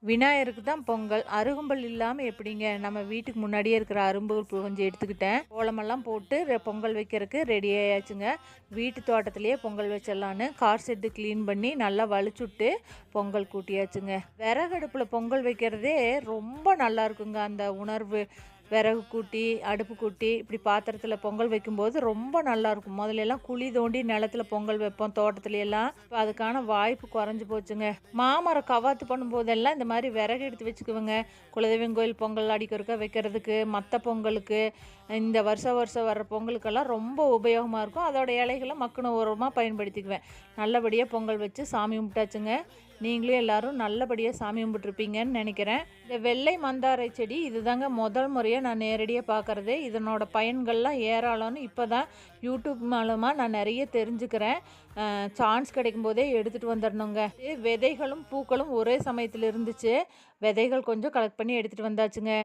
விநாயகருக்கு தான் பொங்கல். அருகம்புல் இல்லாமல் எப்படிங்க? நம்ம வீட்டுக்கு முன்னாடியே இருக்கிற அரும்புல் பூ கொஞ்சம் எடுத்துக்கிட்டேன். கோலமெல்லாம் போட்டு பொங்கல் வைக்கிறதுக்கு ரெடி ஆயாச்சுங்க. வீட்டு தோட்டத்திலேயே பொங்கல் வச்சிடலான்னு கார் செட்டு க்ளீன் பண்ணி நல்லா வலிச்சுட்டு பொங்கல் கூட்டியாச்சுங்க. விறகடுப்பில் பொங்கல் வைக்கிறதே ரொம்ப நல்லா இருக்குங்க. அந்த உணர்வு விறகு கூட்டி அடுப்பு கூட்டி இப்படி பாத்திரத்தில் பொங்கல் வைக்கும்போது ரொம்ப நல்லாயிருக்கும். முதல்லலாம் குழி தோண்டி நிலத்துல பொங்கல் வைப்போம் தோட்டத்துலையெல்லாம். இப்போ அதுக்கான வாய்ப்பு குறைஞ்சி போச்சுங்க. மாமரம் கவாத்து பண்ணும்போதெல்லாம் இந்த மாதிரி விறகு எடுத்து வச்சுக்குவேங்க. குலதெய்வம் கோயில் பொங்கல் அடிக்கிறக்க வைக்கிறதுக்கு, மற்ற பொங்கலுக்கு, இந்த வருஷம் வருஷம் வர்ற பொங்கலுக்கெல்லாம் ரொம்ப உபயோகமாக இருக்கும். அதோட இலைகளை மக்குன உரமாக பயன்படுத்திக்குவேன். நல்லபடியாக பொங்கல் வச்சு சாமி கும்பிட்டாச்சுங்க. நீங்களும் எல்லோரும் நல்லபடியாக சாமி கும்பிட்ருப்பீங்கன்னு நினைக்கிறேன். இந்த வெள்ளை மந்தாரை செடி இதுதாங்க முதல் முறையாக நான் நேரடியாக பார்க்குறது. இதனோட பயன்கள்லாம் ஏராளம்னு இப்போ தான் யூடியூப் மூலமாக நான் நிறைய தெரிஞ்சுக்கிறேன். சான்ஸ் கிடைக்கும் போதே எடுத்துகிட்டு வந்துடணுங்க. விதைகளும் பூக்களும் ஒரே சமயத்தில் இருந்துச்சு. விதைகள் கொஞ்சம் கலெக்ட் பண்ணி எடுத்துகிட்டு வந்தாச்சுங்க.